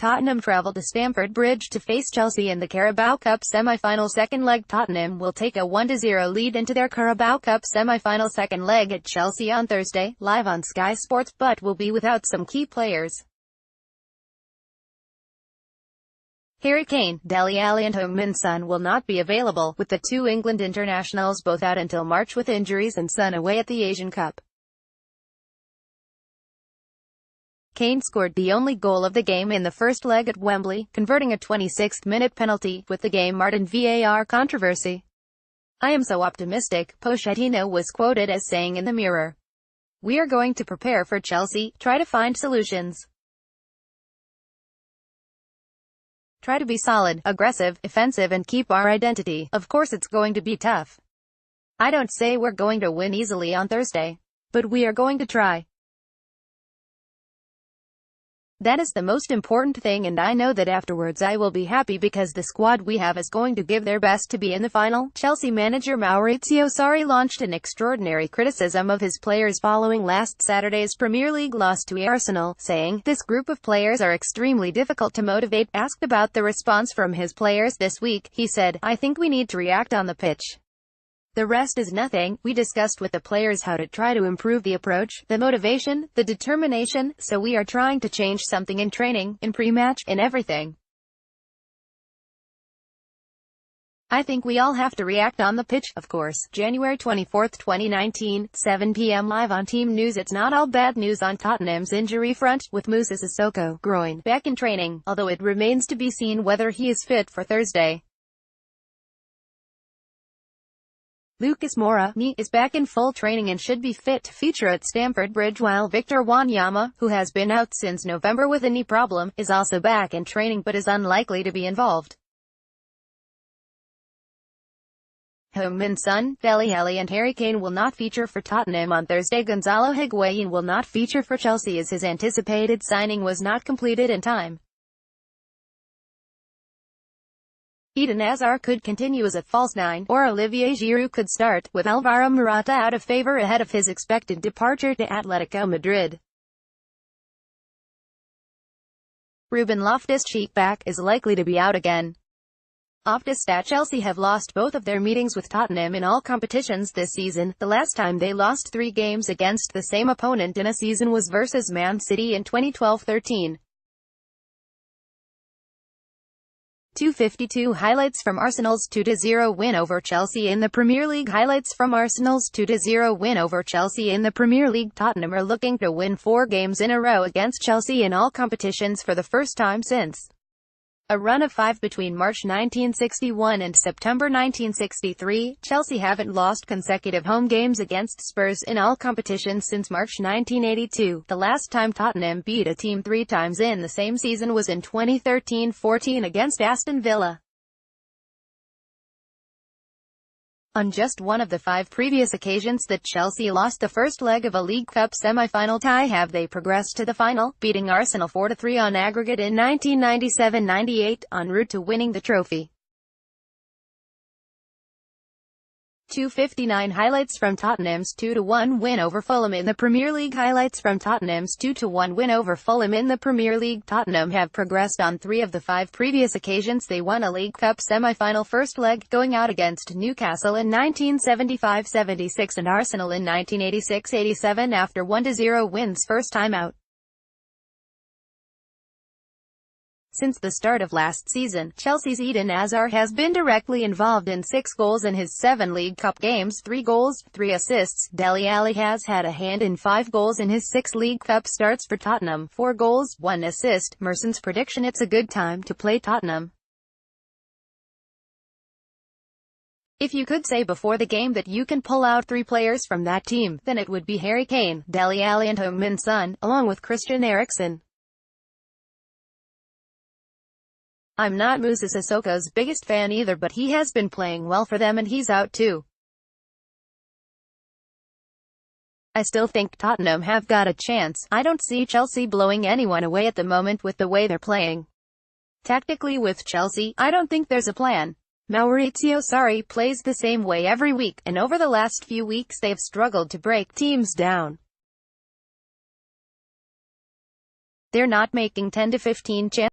Tottenham travel to Stamford Bridge to face Chelsea in the Carabao Cup semi-final second leg. Tottenham will take a 1-0 lead into their Carabao Cup semi-final second leg at Chelsea on Thursday, live on Sky Sports, but will be without some key players. Harry Kane, Dele Alli and Heung-Min Son will not be available, with the two England internationals both out until March with injuries and Son away at the Asian Cup. Kane scored the only goal of the game in the first leg at Wembley, converting a 26th-minute penalty, with the game marred in VAR controversy. "I am so optimistic," Pochettino was quoted as saying in the Mirror. "We are going to prepare for Chelsea, try to find solutions. Try to be solid, aggressive, offensive and keep our identity. Of course it's going to be tough. I don't say we're going to win easily on Thursday. But we are going to try. That is the most important thing, and I know that afterwards I will be happy because the squad we have is going to give their best to be in the final." Chelsea manager Maurizio Sarri launched an extraordinary criticism of his players following last Saturday's Premier League loss to Arsenal, saying, "This group of players are extremely difficult to motivate." Asked about the response from his players this week, he said, "I think we need to react on the pitch. The rest is nothing. We discussed with the players how to try to improve the approach, the motivation, the determination, so we are trying to change something in training, in pre-match, in everything. I think we all have to react on the pitch, of course." January 24, 2019, 7 p.m. live on Team News. It's not all bad news on Tottenham's injury front, with Moussa Sissoko, groin, back in training, although it remains to be seen whether he is fit for Thursday. Lucas Moura, knee, is back in full training and should be fit to feature at Stamford Bridge, while Victor Wanyama, who has been out since November with a knee problem, is also back in training but is unlikely to be involved. Heung-Min Son, Dele Alli and Harry Kane will not feature for Tottenham on Thursday. Gonzalo Higuain will not feature for Chelsea as his anticipated signing was not completed in time. Eden Hazard could continue as a false nine, or Olivier Giroud could start, with Alvaro Morata out of favour ahead of his expected departure to Atletico Madrid. Ruben Loftus-Cheek, back, is likely to be out again. Loftus-Cheek. Chelsea have lost both of their meetings with Tottenham in all competitions this season. The last time they lost 3 games against the same opponent in a season was versus Man City in 2012-13. 252 highlights from Arsenal's 2-0 win over Chelsea in the Premier League. Highlights from Arsenal's 2-0 win over Chelsea in the Premier League. Tottenham are looking to win 4 games in a row against Chelsea in all competitions for the first time since a run of 5 between March 1961 and September 1963. Chelsea haven't lost consecutive home games against Spurs in all competitions since March 1982. The last time Tottenham beat a team 3 times in the same season was in 2013-14 against Aston Villa. On just one of the 5 previous occasions that Chelsea lost the first leg of a League Cup semi-final tie have they progressed to the final, beating Arsenal 4-3 on aggregate in 1997-98, en route to winning the trophy. 259 highlights from Tottenham's 2-1 win over Fulham in the Premier League. Highlights from Tottenham's 2-1 win over Fulham in the Premier League. Tottenham have progressed on 3 of the 5 previous occasions they won a League Cup semi-final first leg, going out against Newcastle in 1975-76 and Arsenal in 1986-87 after 1-0 wins first time out. Since the start of last season, Chelsea's Eden Hazard has been directly involved in 6 goals in his 7 League Cup games, 3 goals, 3 assists. Dele Alli has had a hand in 5 goals in his 6 League Cup starts for Tottenham, 4 goals, 1 assist. Merson's prediction: it's a good time to play Tottenham. If you could say before the game that you can pull out 3 players from that team, then it would be Harry Kane, Dele Alli and Heung-Min Son, along with Christian Eriksen. I'm not Moussa Sissoko's biggest fan either, but he has been playing well for them and he's out too. I still think Tottenham have got a chance. I don't see Chelsea blowing anyone away at the moment with the way they're playing. Tactically with Chelsea, I don't think there's a plan. Maurizio Sarri plays the same way every week, and over the last few weeks they've struggled to break teams down. They're not making 10 to 15 chances.